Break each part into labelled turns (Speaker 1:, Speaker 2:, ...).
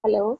Speaker 1: Hello.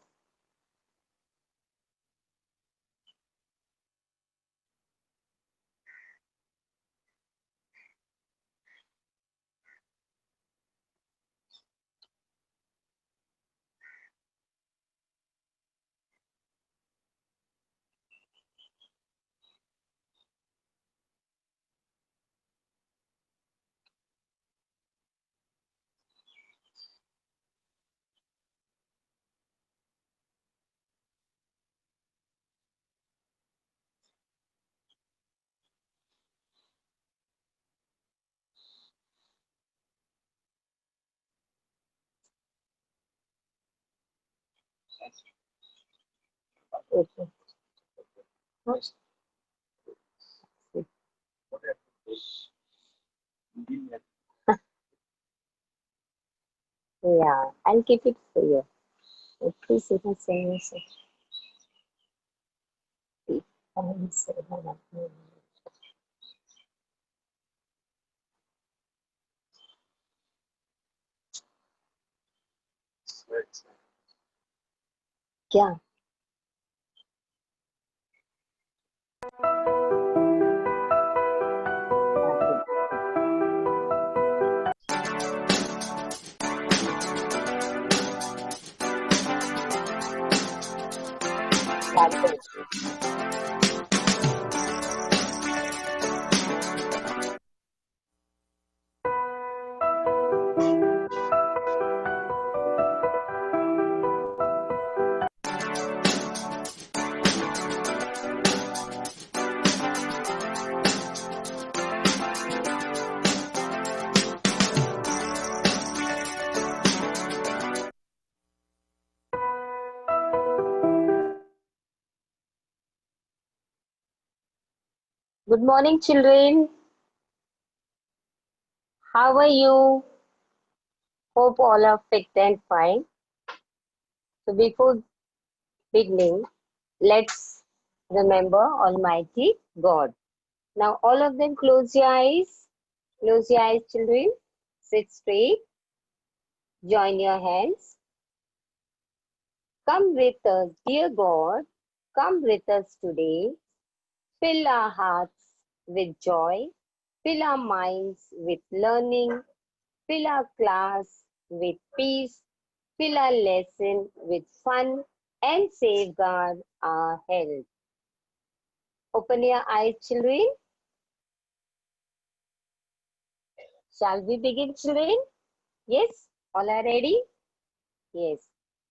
Speaker 1: Okay. Yeah, I'll keep it for you. Please, you can say message. क्या Good morning, children. How are you? Hope all are fit and fine. So before beginning, let's remember Almighty God. Now all of them close your eyes. Close your eyes, children. Sit straight. Join your hands. Come with us, dear God. Come with us today. Fill our hearts with joy. Fill our minds with learning. Fill our class with peace. Fill our lesson with fun and safeguard our health. Open your eyes, children. Shall we begin, children? Yes? All are ready? Yes.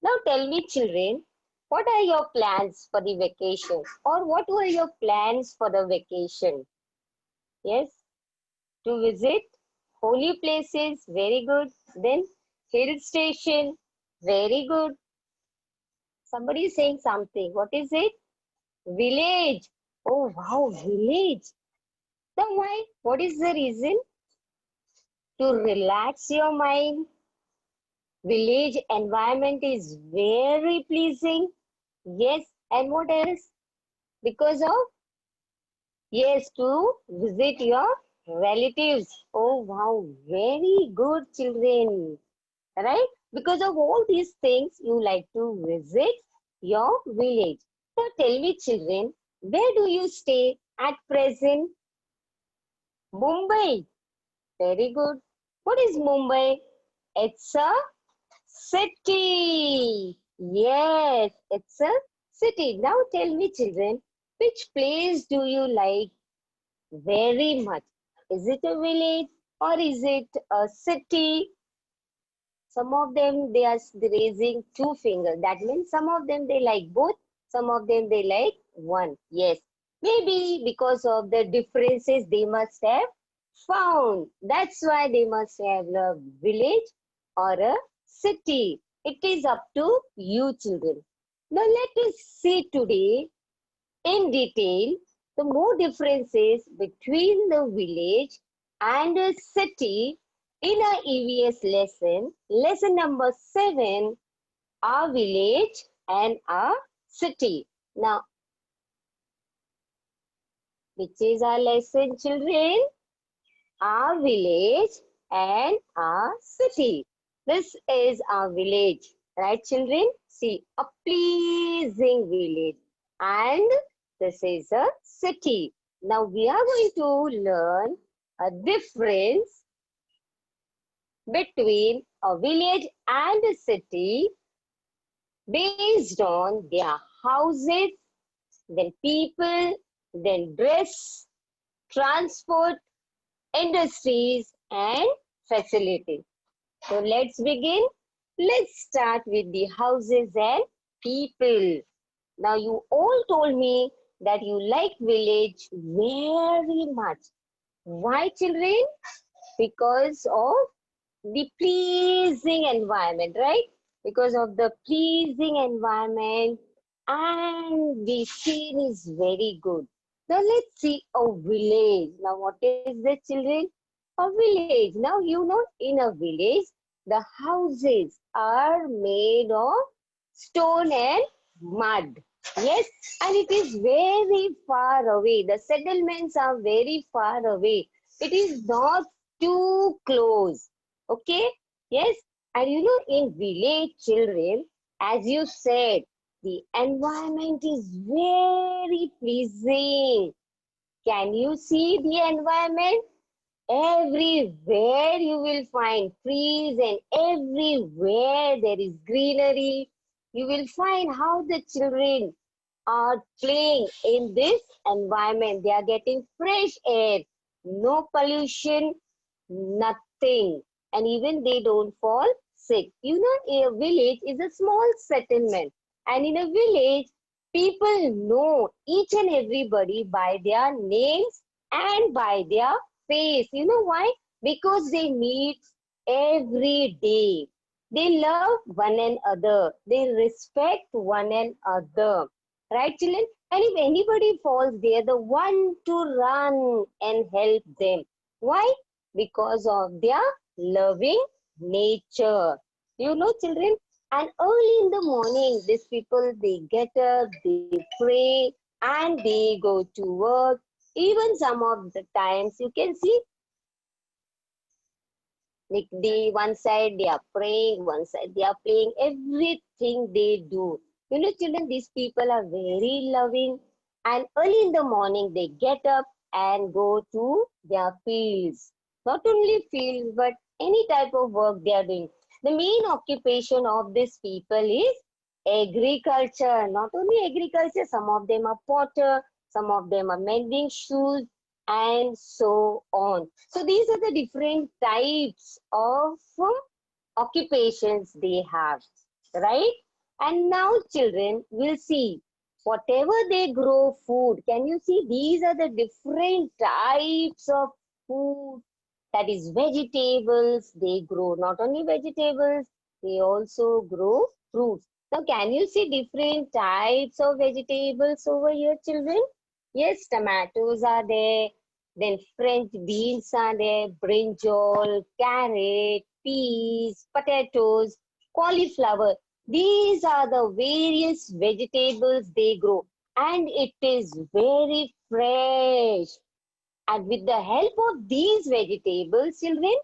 Speaker 1: Now tell me, children, what are your plans for the vacation? Or what were your plans for the vacation? Yes? To visit holy places, very good. Then hill station, very good. Somebody is saying something. What is it? Village. Oh, wow, village. Then why? What is the reason? To relax your mind. Village environment is very pleasing. Yes. And what else? Because of, yes, to visit your relatives. Oh, wow, very good, children. Right? Because of all these things, you like to visit your village. So tell me, children, where do you stay at present? Mumbai. Very good. What is Mumbai? It's a city. Yes, it's a city. Now tell me, children, which place do you like very much? Is it a village or is it a city? Some of them they are raising two fingers. That means some of them they like both, some of them they like one. Yes, maybe because of the differences they must have found. That's why they must have a village or a city. It is up to you, children. Now let us see today in detail the more differences between the village and a city in our EVS lesson, lesson number 7, our village and our city. Now, which is our lesson, children? Our village and our city. This is our village. Right, children? See, a pleasing village. And this is a city. Now we are going to learn a difference between a village and a city based on their houses, then people, then dress, transport, industries, and facilities. So let's begin. Let's start with the houses and people. Now you all told me that you like village very much. Why, children? Because of the pleasing environment, right? Because of the pleasing environment and the scene is very good. Now let's see a village. Now what is the children? A village. Now you know in a village the houses are made of stone and mud. Yes, and it is very far away. The settlements are very far away. It is not too close. Okay? Yes. And you know, in village children, as you said, the environment is very pleasing. Can you see the environment? Everywhere you will find trees and everywhere there is greenery. You will find how the children are playing in this environment. They are getting fresh air, no pollution, nothing. And even they don't fall sick. You know, a village is a small settlement. And in a village, people know each and everybody by their names and by their face. You know why? Because they meet every day. They love one another. They respect one another. Right, children? And if anybody falls, they are the one to run and help them. Why? Because of their loving nature. You know, children? And early in the morning, these people, they get up, they pray, and they go to work. Even some of the times, you can see like one side they are praying, one side they are playing, everything they do. You know, children, these people are very loving. And early in the morning, they get up and go to their fields. Not only fields, but any type of work they are doing. The main occupation of these people is agriculture. Not only agriculture, some of them are potter, some of them are mending shoes, and so on. So these are the different types of occupations they have, right? And now children will see whatever they grow food. Can you see these are the different types of food? That is vegetables. They grow not only vegetables, they also grow fruits. Now can you see different types of vegetables over here, children? Yes, tomatoes are there. Then French beans are there, brinjal, carrot, peas, potatoes, cauliflower. These are the various vegetables they grow. And it is very fresh. And with the help of these vegetables, children,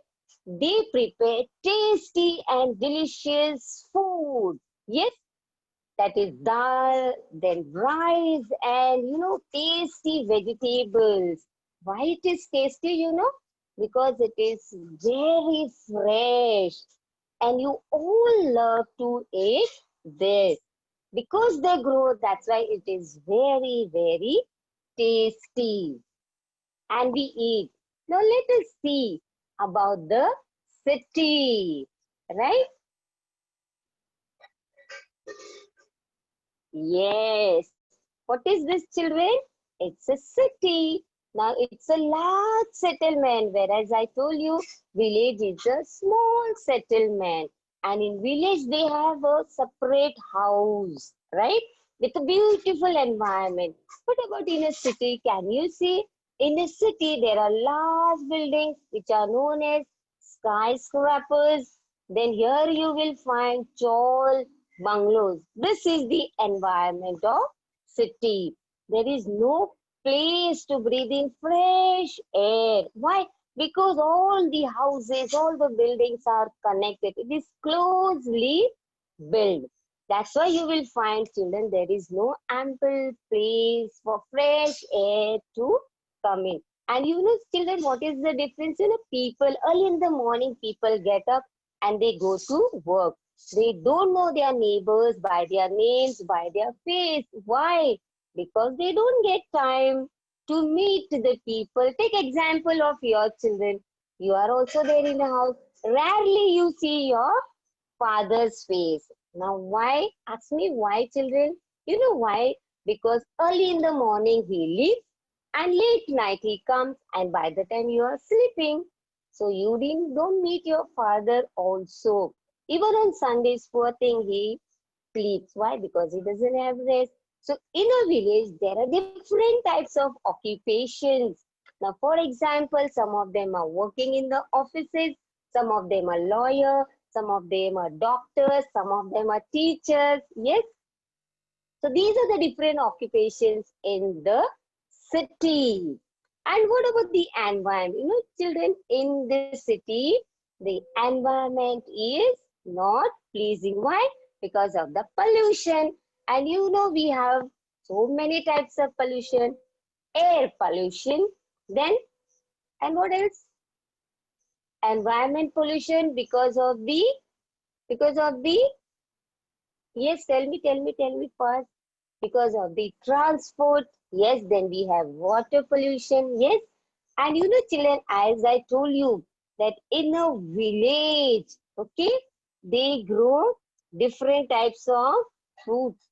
Speaker 1: they prepare tasty and delicious food. Yes, that is dal, then rice, and you know, tasty vegetables. Why it is tasty, you know? Because it is very fresh. And you all love to eat this. Because they grow, that's why it is very, very tasty. And we eat. Now let us see about the city, right? Yes. What is this, children? It's a city. Now it's a large settlement, whereas I told you village is a small settlement. And in village they have a separate house, right? With a beautiful environment. What about in a city? Can you see? In a city there are large buildings which are known as skyscrapers. Then here you will find tall bungalows. This is the environment of city. There is no place to breathe in fresh air. Why? Because all the houses, all the buildings are connected. It is closely build. That's why you will find, children, there is no ample place for fresh air to come in. And children, what is the difference? People early in the morning, people get up and they go to work. They don't know their neighbors by their names, by their face. Why? Because they don't get time to meet the people. Take example of your children. You are also there in the house. Rarely you see your father's face. Now, why? Ask me why, children. You know why? Because early in the morning he leaves and late night he comes, and by the time you are sleeping, so you don't meet your father also. Even on Sundays, poor thing, he sleeps. Why? Because he doesn't have rest. So in a village, there are different types of occupations. Now, for example, some of them are working in the offices, some of them are lawyers, some of them are doctors, some of them are teachers. Yes. So these are the different occupations in the city. And what about the environment? Children, in the city, the environment is not pleasing. Why? Because of the pollution. And we have so many types of pollution. Air pollution, then, and what else? Environment pollution because of the, yes, tell me first. Because of the transport, yes, then we have water pollution, yes. And children, as I told you, that in a village, okay, they grow different types of fruits,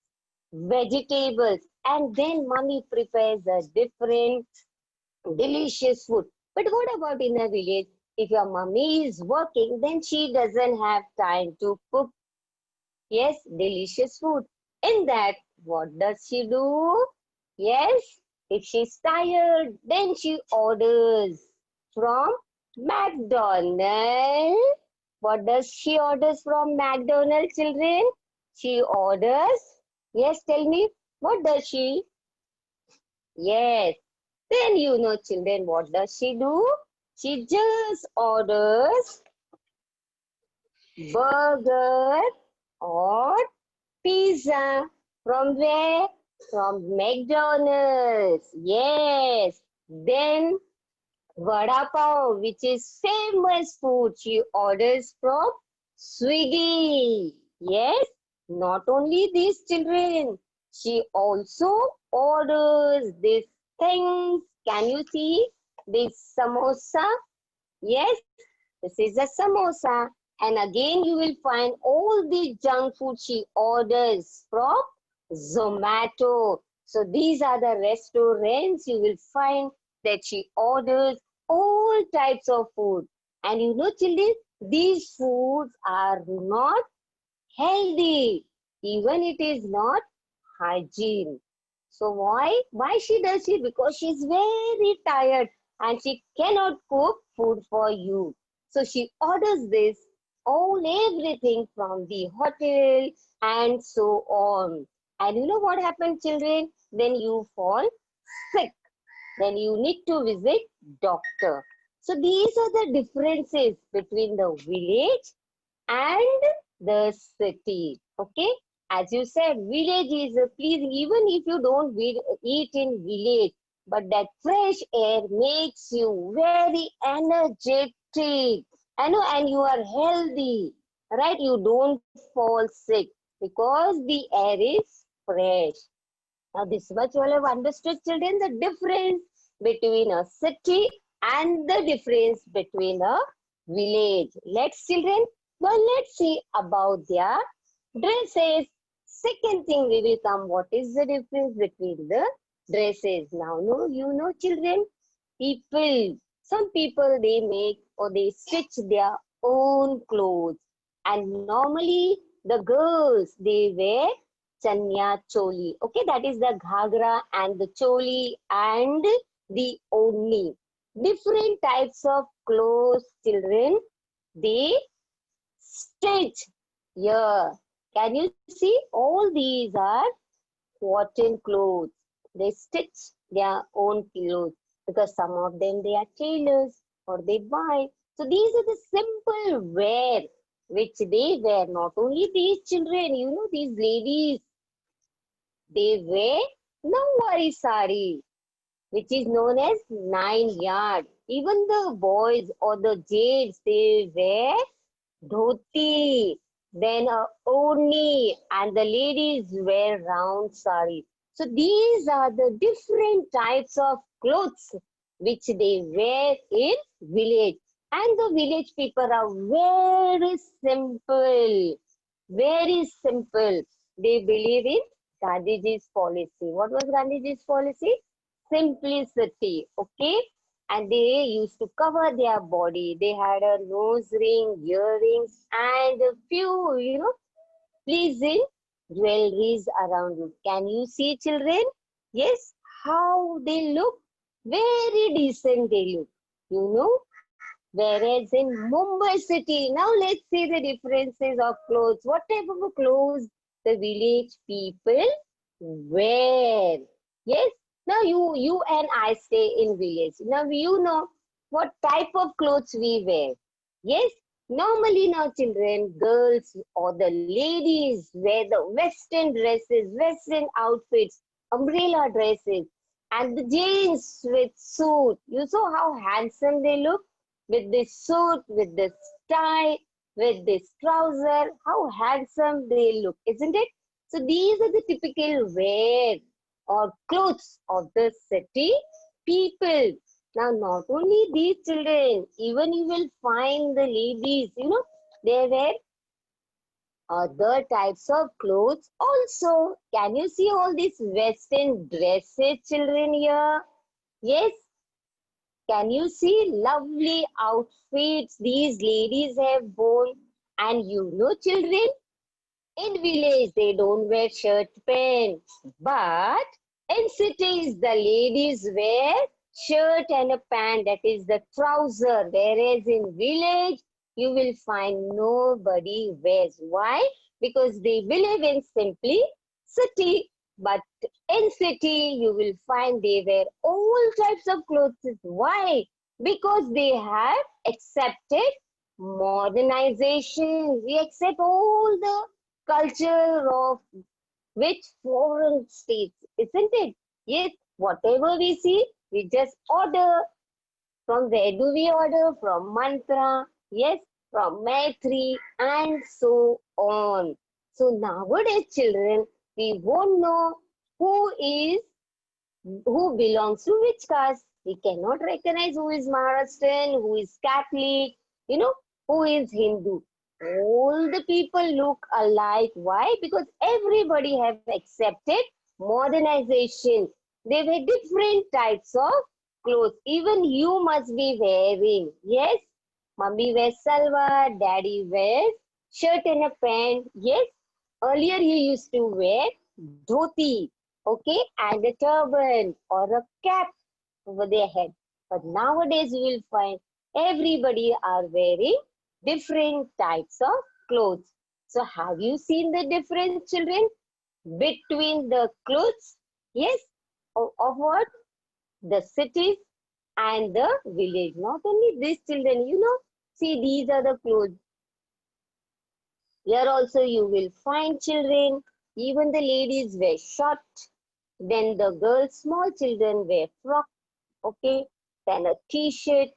Speaker 1: vegetables, and then mommy prepares a different delicious food. But what about in a village? If your mummy is working, then she doesn't have time to cook, yes, delicious food. In that, what does she do? Yes, if she's tired, then she orders from McDonald's. What does she orders from McDonald's, children? She orders, yes, tell me, what does she? Yes, then children, what does she do? She just orders burger or pizza. From where? From McDonald's. Yes. Then vada pav, which is famous food, she orders from Swiggy. Yes. Not only these, children, she also orders these things. Can you see this samosa? Yes, this is a samosa. And again, you will find all the junk food she orders from Zomato. So these are the restaurants you will find that she orders all types of food. And children, these foods are not healthy. Even it is not hygiene. So why? Why she does it? Because she's very tired and she cannot cook food for you. So she orders this, all everything from the hotel and so on. And what happens, children? Then you fall sick. Then you need to visit doctor. So these are the differences between the village and the city. Okay, as you said, village is pleasing even if you don't eat in village, but that fresh air makes you very energetic. I know, and you are healthy, right? You don't fall sick because the air is fresh. Now, this much you all have understood, children, the difference between a city and the difference between a village. Let's, children, now let's see about their dresses. Second thing we will come, what is the difference between the dresses? Now, children, some people, they make or they stitch their own clothes. And normally, the girls, they wear chanya choli. Okay, that is the ghagra and the choli and the oni. Different types of clothes, children, they stitch here. Can you see? All these are cotton clothes. They stitch their own clothes because some of them they are tailors or they buy. So these are the simple wear. which they wear. Not only these children, these ladies, they wear Nawari sari, which is known as 9 yard. Even the boys or the jades, they wear dhoti, then a oni, and the ladies wear round sari. So these are the different types of clothes which they wear in village. And the village people are very simple, very simple. They believe in Gandhiji's policy. What was Gandhiji's policy? Simplicity, okay? And they used to cover their body. They had a nose ring, earrings, and a few, pleasing jewelries around you. Can you see, children? Yes, how they look? Very decent they look. You know, whereas in Mumbai city, now let's see the differences of clothes. What type of clothes the village people wear? Yes. Now you and I stay in village. Now you know what type of clothes we wear. Yes. Normally now children, girls or the ladies wear the western dresses, western outfits, umbrella dresses, and the jeans with suit. You saw how handsome they look with this suit, with this tie, with this trouser. How handsome they look, isn't it? So these are the typical wear or clothes of the city people. Now, not only these children, even you will find the ladies, they wear other types of clothes also. Can you see all these western dresses, children, here? Yes. Can you see lovely outfits these ladies have worn? And children, in village they don't wear shirt pants, but in cities the ladies wear shirt and a pant, that is the trouser. Whereas in village you will find nobody wears. Why? Because they believe in simplicity. But in city you will find they wear all types of clothes. Why? Because they have accepted modernization. We accept all the culture of which foreign states, isn't it? Yes, whatever we see, we just order. From where do we order? From Mantra, yes, from Maitri, and so on. So nowadays, children, we won't know who is who belongs to which caste. We cannot recognize who is Maharashtrian, who is Catholic, who is Hindu. All the people look alike. Why? Because everybody have accepted modernization. They wear different types of clothes. Even you must be wearing. Yes, mummy wears salwar, daddy wears shirt and a pant. Yes, earlier you used to wear dhoti, okay, and a turban or a cap over their head. But nowadays you will find everybody are wearing different types of clothes. So have you seen the difference, children, between the clothes? Yes, of what? The cities and the village. Not only these children, see these are the clothes. Here also you will find children, even the ladies wear short, then the girls, small children wear frock, okay, then a t-shirt,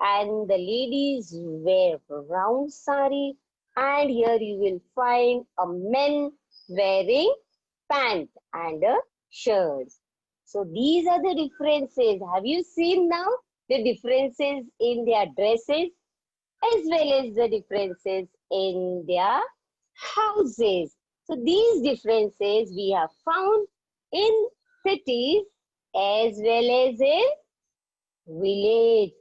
Speaker 1: and the ladies wear round sari, and here you will find a men wearing pant and a shirt. So these are the differences. Have you seen now the differences in their dresses as well as the differences in their houses? So these differences we have found in cities as well as in village.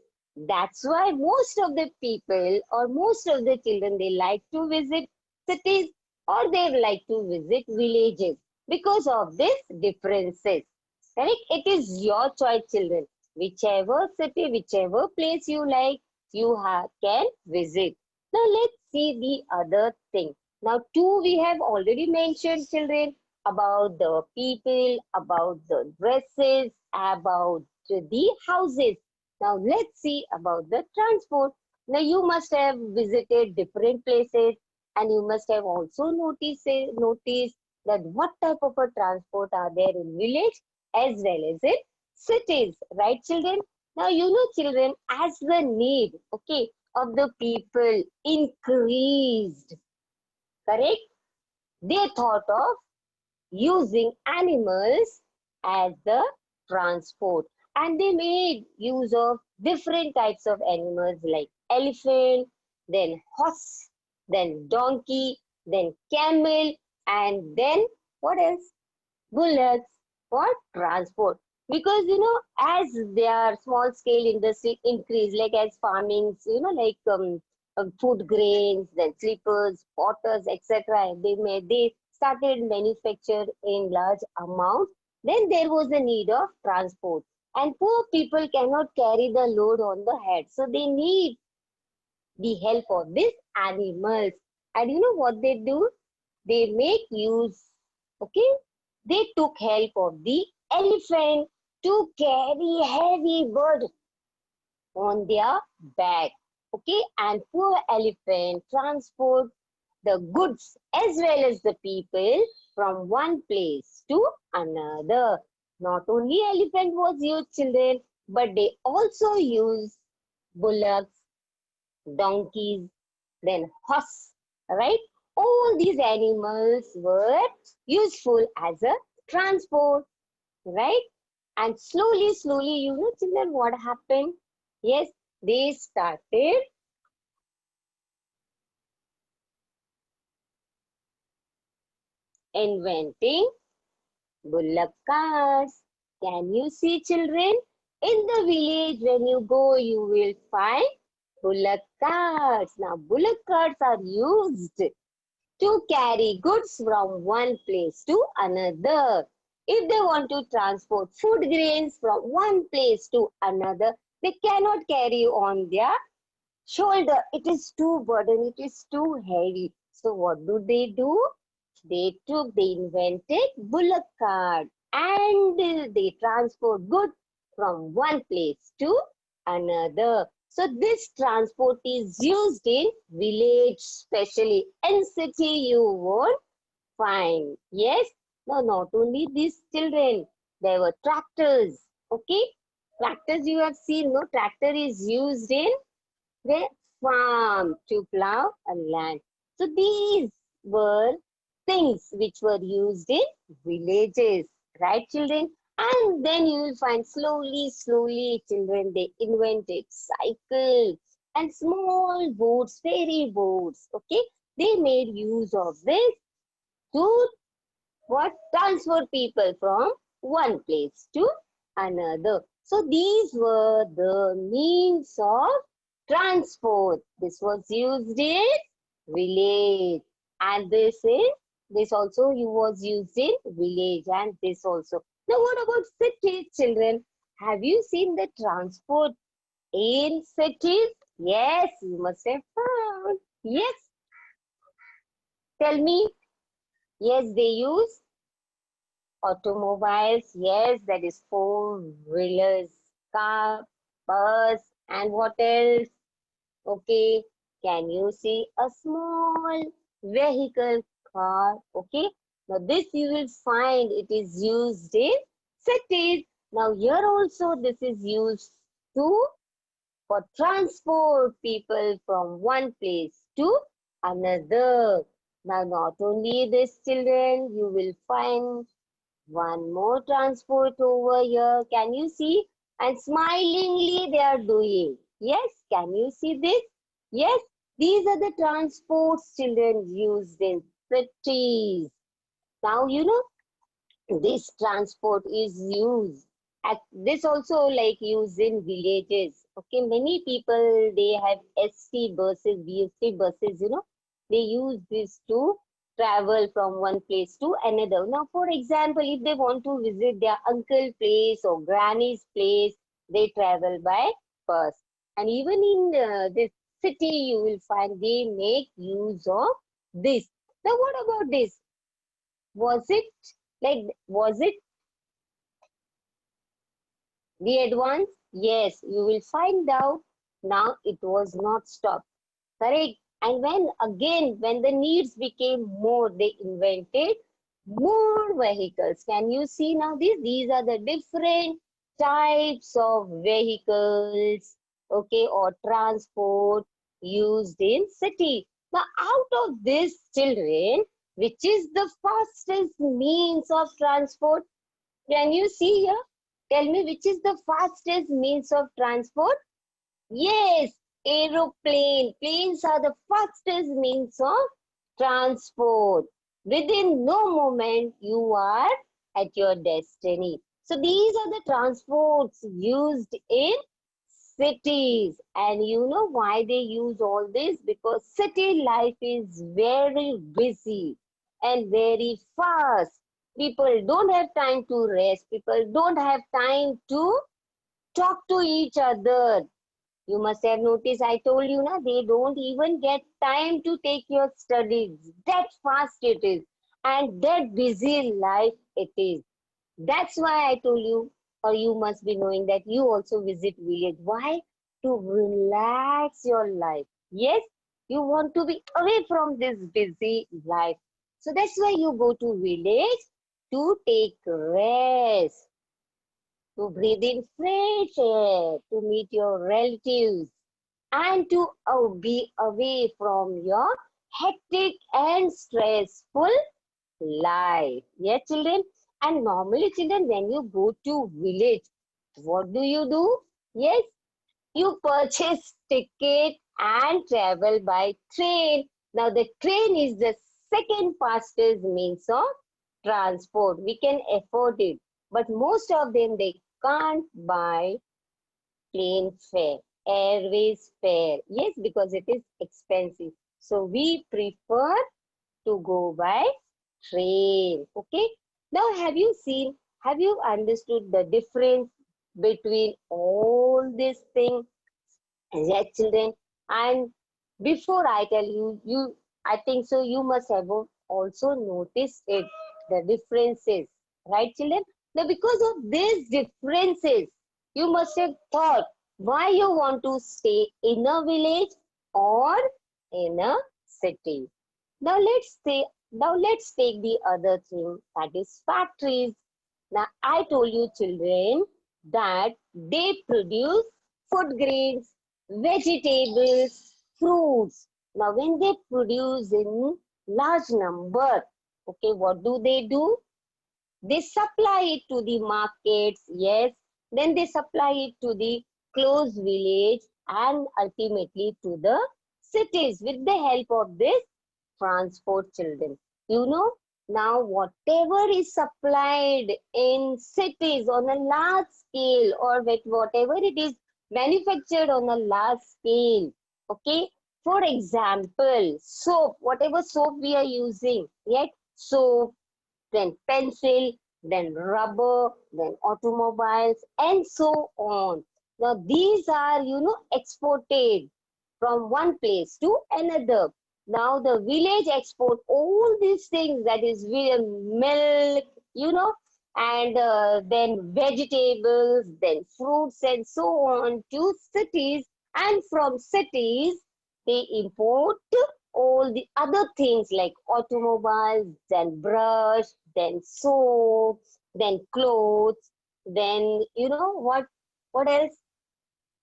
Speaker 1: That's why most of the people or most of the children, they like to visit cities or they like to visit villages because of these differences. Correct? It is your choice, children. Whichever city, whichever place you like, you can visit. Now let's see the other thing. Now two we have already mentioned, children, about the people, about the dresses, about the houses. Now let's see about the transport. Now you must have visited different places and you must have also noticed that what type of a transport are there in village as well as in cities, right children? Now you know children, as the need, okay, of the people increased, correct? They thought of using animals as the transport, and they made use of different types of animals like elephant, then horse, then donkey, then camel, and then what else? Bullocks for transport. Because as their small scale industry increase, like as farming, like food grains, then sleepers, potters, etc. They started manufacture in large amounts. Then there was a need of transport, and poor people cannot carry the load on the head, so they need the help of these animals. And you know what they do? They make use, okay? They took help of the elephant to carry heavy burden on their back, okay? And poor elephant transport the goods as well as the people from one place to another. Not only elephant was used, children, but they also use bullocks, donkeys, then horse, right? All these animals were useful as a transport, right? And slowly, children, what happened? Yes, they started inventing bullock carts. Can you see, children? In the village, when you go, you will find bullock carts. Now, bullock carts are used to carry goods from one place to another. If they want to transport food grains from one place to another, they cannot carry on their shoulder. It is too burden, it is too heavy. So what do? They invented bullock cart and they transport goods from one place to another. So this transport is used in village especially. In city you won't find. Yes. Now not only these children, there were tractors. Okay. Tractors you have seen, no, tractor is used in the farm to plow a land. So these were things which were used in villages, right children? And then you will find slowly children, they invented cycles and small boats, ferry boats, okay? They made use of this to what transfer people from one place to another. So these were the means of transport. This was used in village, and this also you was used in village, and this also. Now what about cities, children? Have you seen the transport in cities? Yes, you must have found. Yes, tell me. Yes, they use automobiles, yes, that is four-wheelers, car, bus, and what else? Okay, can you see a small vehicle car? Okay, now this you will find it is used in cities. Now here also this is used to for transport people from one place to another. Now not only this children, you will find one more transport over here. Can you see? And smilingly they are doing. Yes, can you see this? Yes, these are the transports children used in cities. Now, this transport is used. This also like used in villages. Okay, many people, they have ST buses, BST buses, they use this to travel from one place to another. Now, for example, if they want to visit their uncle place or granny's place, they travel by bus. And even in this city, you will find they make use of this. Now, what about this? Was it the advance? Yes, you will find out Now it was not stopped. Correct. And when the needs became more, they invented more vehicles. Can you see now this? These are the different types of vehicles, okay, or transport used in city. Now, out of this, children, which is the fastest means of transport? Can you see here? Tell me which is the fastest means of transport? Yes, aeroplane. Planes are the fastest means of transport. Within no moment, you are at your destiny. So these are the transports used in cities. And you know why they use all this? Because city life is very busy and very fast. People don't have time to rest. People don't have time to talk to each other. You must have noticed, I told you, na, they don't even get time to take your studies. That fast it is. And that busy life it is. That's why I told you, or you must be knowing that you also visit village. Why? To relax your life. Yes, you want to be away from this busy life. So that's why you go to village to take rest, to breathe in fresh air, to meet your relatives, and to be away from your hectic and stressful life. Yes, children. And normally, children, when you go to village, what do? Yes, you purchase ticket and travel by train. Now, the train is the second fastest means of transport. We can afford it, but most of them they can't buy plane fare, airways fare. Yes, because it is expensive. So we prefer to go by train. Okay. Now, have you understood the difference between all these things? Yes, children. And before I tell you, I think so you must have also noticed it, the differences, right, children? Now, because of these differences, you must have thought why you want to stay in a village or in a city. Now let's take the other thing, that is factories. Now I told you children that they produce food grains, vegetables, fruits. Now when they produce in large number, okay, what do? They supply it to the markets, yes. Then they supply it to the close village and ultimately to the cities with the help of this transport, children. You know, now whatever is supplied in cities on a large scale, or with whatever it is manufactured on a large scale, okay. For example, soap, whatever soap we are using, yet soap, then pencil, then rubber, then automobiles, and so on. Now, these are, exported from one place to another. Now, the village export all these things, that is milk, and then vegetables, then fruits, and so on to cities. And from cities, they import all the other things like automobiles, then brush, then soaps, then clothes, then what else?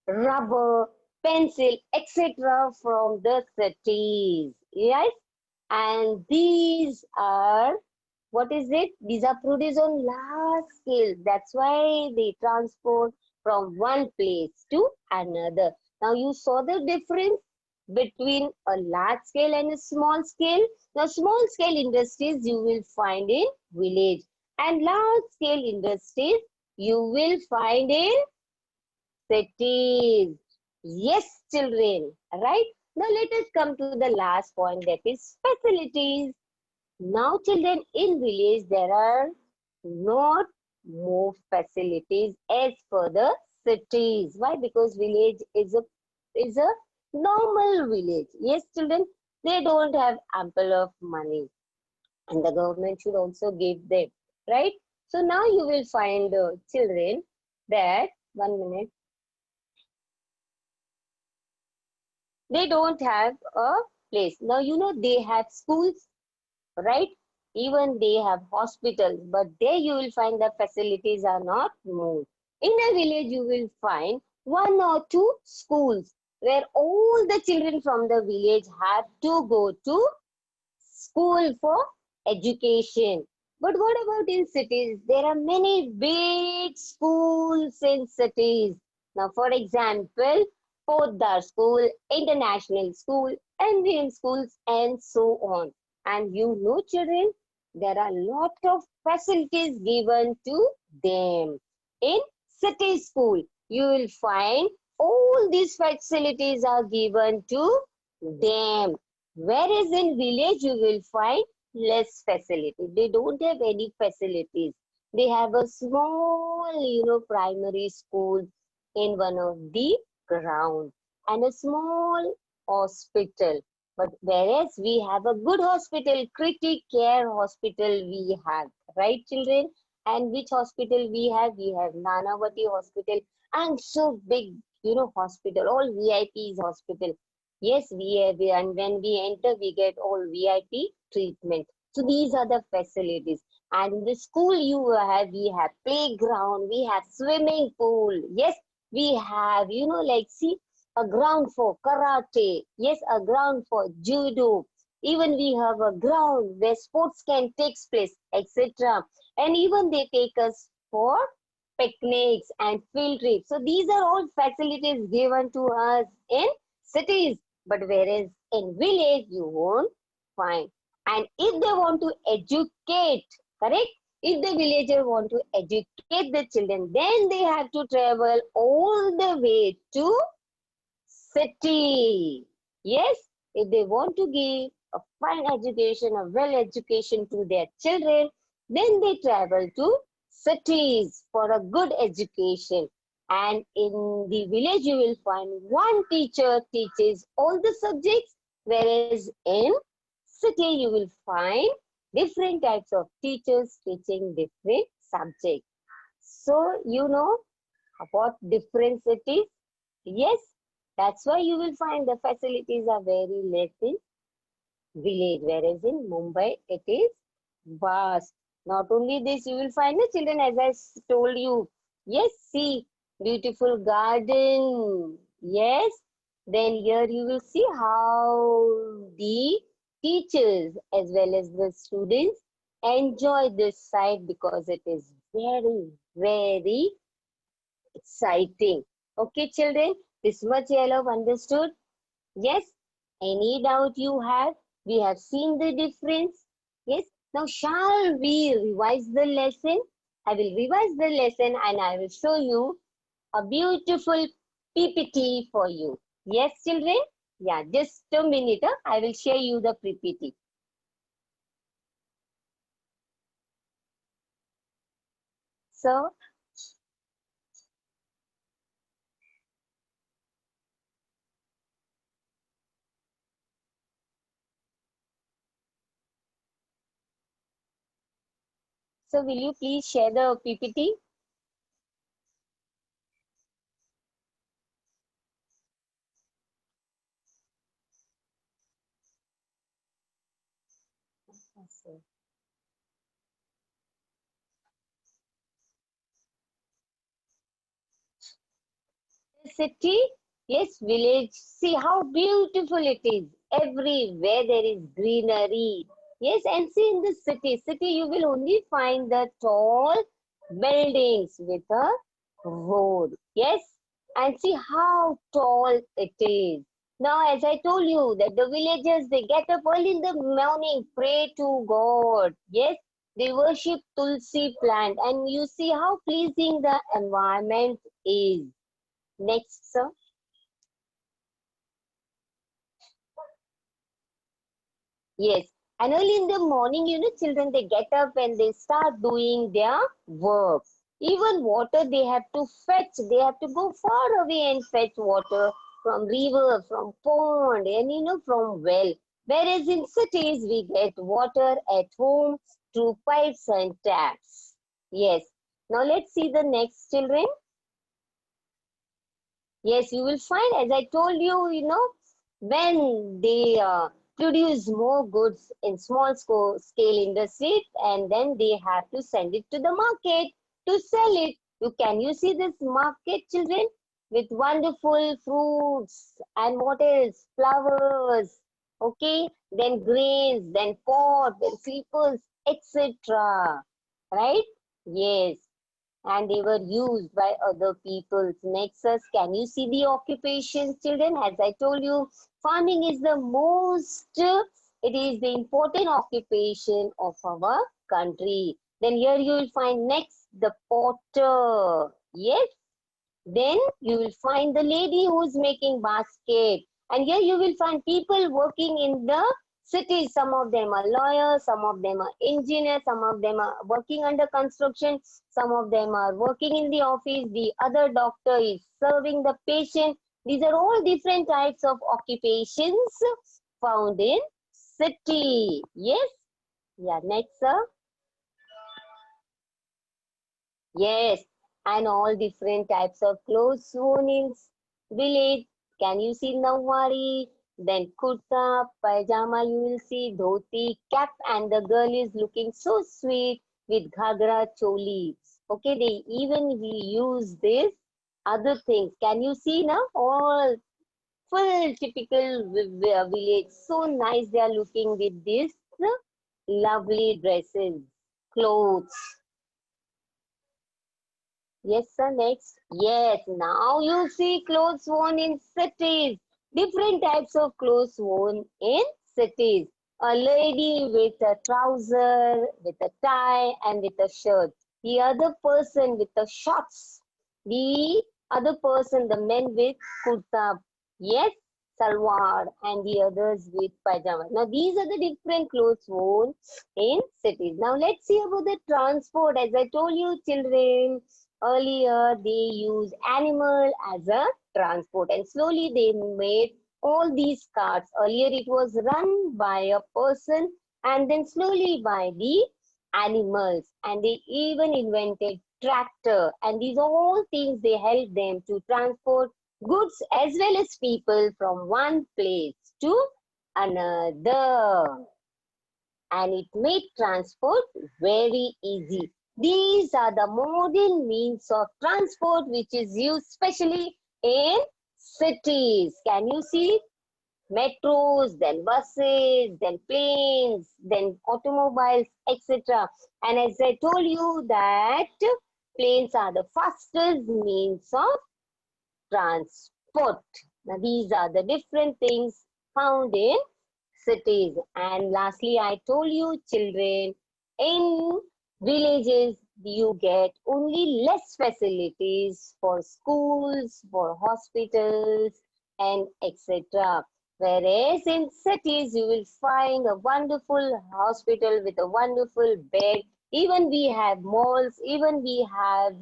Speaker 1: Rubber, pencil, etc. from the cities. Yes, and these are what is it? These are produced on large scale. That's why they transport from one place to another. Now you saw the difference between a large scale and a small scale. Now small scale industries you will find in village, and large scale industries you will find in cities. Yes, children, right? Now let us come to the last point, that is facilities. Now, children, in village there are not more facilities as per the cities. Why? Because village is a normal village. Yes, children, they don't have ample of money, and the government should also give them, right? So now you will find children that 1 minute. They don't have a place. Now, they have schools, right? Even they have hospitals, but there you will find the facilities are not moved. In a village, you will find one or two schools where all the children from the village have to go to school for education. But what about in cities? There are many big schools in cities. Now, for example, Poddar School, International School, NVM schools, and so on. And children, there are a lot of facilities given to them. In city school, you will find all these facilities are given to them. Whereas in village, you will find less facility. They don't have any facilities. They have a small, primary school in one of the ground and a small hospital. But whereas we have a good hospital, critic care hospital we have, right children? And which hospital we have? We have Nanavati hospital and so big, hospital, all VIPs hospital. Yes, and when we enter, we get all VIP treatment. So these are the facilities. And in the school we have playground, we have swimming pool. Yes, we have, see, a ground for karate. Yes, a ground for judo. Even we have a ground where sports can take place, etc. And even they take us for picnics and field trips. So these are all facilities given to us in cities. But whereas in village, you won't find. And if they want to educate, correct? If the villager want to educate the children, then they have to travel all the way to city. Yes, if they want to give a fine education, a well education to their children, then they travel to cities for a good education. And in the village, you will find one teacher teaches all the subjects, whereas in city, you will find different types of teachers teaching different subjects. So, what difference it is? Yes, that's why you will find the facilities are very less in village, whereas in Mumbai it is vast. Not only this, you will find the children, as I told you. Yes, see, beautiful garden. Yes, then here you will see how the teachers as well as the students enjoy this site because it is very, very exciting. Okay, children, this much you all have understood? Yes? Any doubt you have? We have seen the difference. Yes? Now, shall we revise the lesson? I will revise the lesson and I will show you a beautiful PPT for you. Yes, children? Yeah, just a minute. I will share you the PPT. So, will you please share the PPT? City, yes, village. See how beautiful it is. Everywhere there is greenery. Yes, and see in the city you will only find the tall buildings with a road. Yes, and see how tall it is. Now, as I told you, that the villagers they get up early in the morning, pray to God. Yes, they worship Tulsi plant, and you see how pleasing the environment is. Next, sir. Yes. And early in the morning, children, they get up and they start doing their work. Even water, they have to fetch. They have to go far away and fetch water from river, from pond, and, from well. Whereas in cities, we get water at home through pipes and taps. Yes. Now, let's see the next, children. Yes, you will find, as I told you, when they produce more goods in small scale industries, and then they have to send it to the market to sell it. Can you see this market, children, with wonderful fruits and what else? Flowers, okay, then grains, then pot, then sleepers, etc. Right? Yes, and they were used by other peoples. Next, us, can you see the occupations, children? As I told you, farming is the most, it is the important occupation of our country. Then here you will find next the potter. Yes, then you will find the lady who is making basket. And here you will find people working in the cities. Some of them are lawyers, some of them are engineers, some of them are working under construction, some of them are working in the office. The other doctor is serving the patient. These are all different types of occupations found in city. Yes? Yeah, next, sir. Yes, and all different types of clothes worn in village. Can you see Nawari? Then kurta, pajama, you will see dhoti, cap, and the girl is looking so sweet with ghagra choli. Okay, they even we use this other things. Can you see now? All full typical village. So nice they are looking with these lovely dresses, clothes. Yes, sir. Next. Yes, now you see clothes worn in cities. Different types of clothes worn in cities. A lady with a trouser, with a tie, and with a shirt. The other person with the shorts. The other person, the men with kurta. Yes, salwar, and the others with pajama. Now these are the different clothes worn in cities. Now let's see about the transport. As I told you, children. Earlier, they used animal as a transport, and slowly they made all these carts. Earlier, it was run by a person, and then slowly by the animals. And they even invented tractor. And these all things they help them to transport goods as well as people from one place to another, and it made transport very easy. These are the modern means of transport which is used especially in cities. Can you see? Metros, then buses, then planes, then automobiles, etc. And as I told you that planes are the fastest means of transport. Now these are the different things found in cities. And lastly, I told you, children, in villages, you get only less facilities for schools, for hospitals, and etc. Whereas in cities, you will find a wonderful hospital with a wonderful bed. Even we have malls, even we have,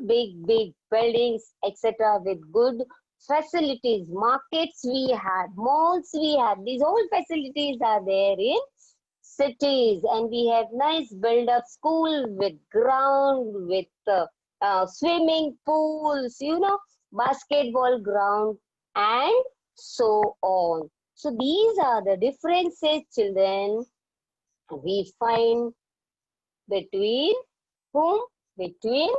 Speaker 1: big buildings, etc., with good facilities. Markets we have, malls we have. These all facilities are there in cities, and we have nice build up school with ground, with swimming pools, basketball ground, and so on. So these are the differences, children, we find between whom? Between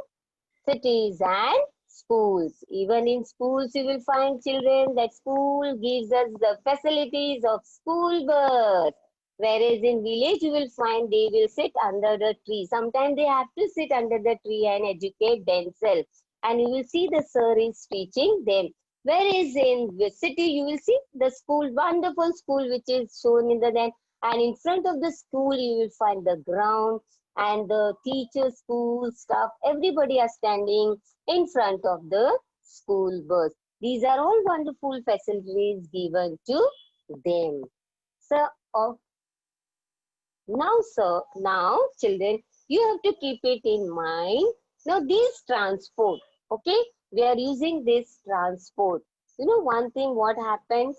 Speaker 1: cities and schools. Even in schools, you will find, children, that school gives us the facilities of school bus. Whereas in village, you will find they will sit under the tree. Sometimes they have to sit under the tree and educate themselves. And you will see the sir is teaching them. Whereas in the city, you will see the school, wonderful school, which is shown in the net. And in front of the school, you will find the ground, and the teachers, school staff, everybody are standing in front of the school bus. These are all wonderful facilities given to them. So, now children, you have to keep it in mind. Now, this transport, okay, we are using this transport. You know, one thing what happens,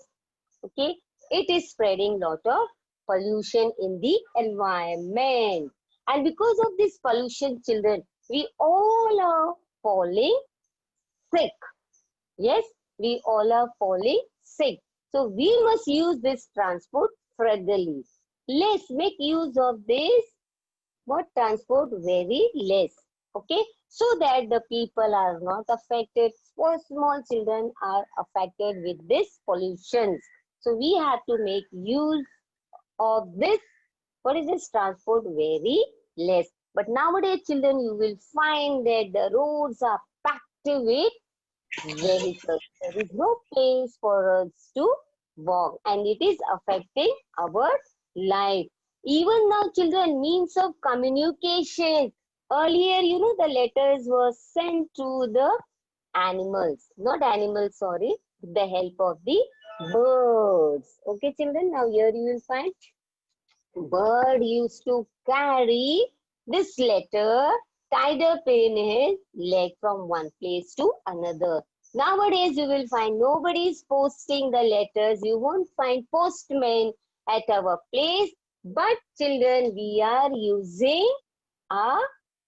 Speaker 1: okay, it is spreading lot of pollution in the environment, and because of this pollution, children, we all are falling sick. Yes, we all are falling sick. So we must use this transport freely. Let's make use of this what transport very less. Okay, so that the people are not affected. For small children are affected with this pollution. So we have to make use of this. What is this transport very less? But nowadays, children, you will find that the roads are packed with vehicles. There is no place for us to walk, and it is affecting our life. Even now, children, means of communication. Earlier, the letters were sent to the animals, not animals, sorry, with the help of the birds. Okay, children, now here you will find bird used to carry this letter tied up in his leg from one place to another. Nowadays, you will find nobody is posting the letters. You won't find postmen at our place. But children, we are using a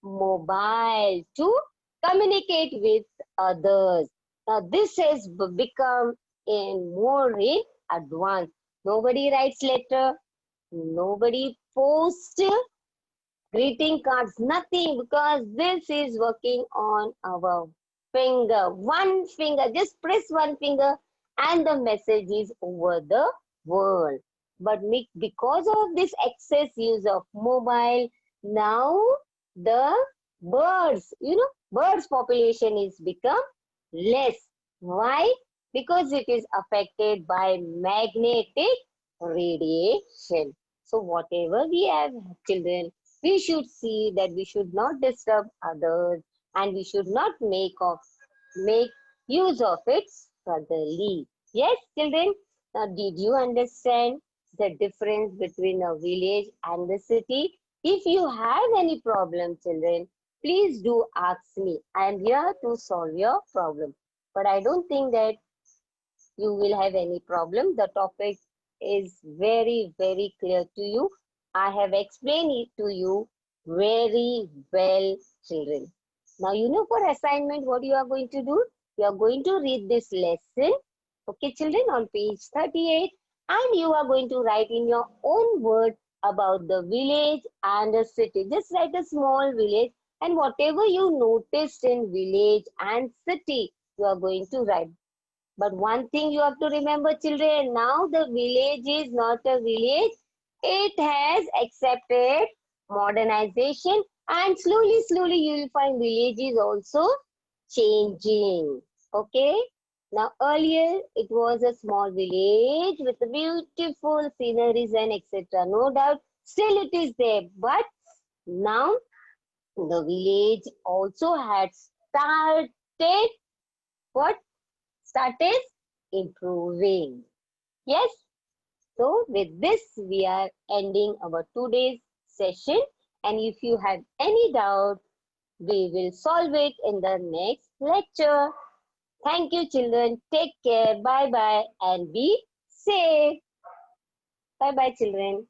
Speaker 1: mobile to communicate with others. Now, this has become in more in advanced. Nobody writes letter. Nobody post greeting cards, nothing, because this is working on our finger. One finger, just press one finger and the message is over the world. But because of this excess use of mobile, now the birds, birds population is become less. Why? Because it is affected by magnetic radiation. So whatever we have, children, we should see that we should not disturb others and we should not make use of it furtherly. Yes, children. Now, did you understand the difference between a village and the city? If you have any problem, children, please do ask me. I am here to solve your problem. But I don't think that you will have any problem. The topic is very, very clear to you. I have explained it to you very well, children. Now, for assignment, what you are going to do? You are going to read this lesson, okay, children, on page 38, and you are going to write in your own word about the village and the city. Just write a small village, and whatever you noticed in village and city, you are going to write. But one thing you have to remember, children, now the village is not a village. It has accepted modernization, and slowly, slowly you will find villages also changing. Okay. Now earlier it was a small village with beautiful sceneries and etc. No doubt still it is there. But now the village also had started what? Started improving. Yes. So with this, we are ending our today's session. And if you have any doubt, we will solve it in the next lecture. Thank you, children. Take care. Bye-bye and be safe. Bye-bye, children.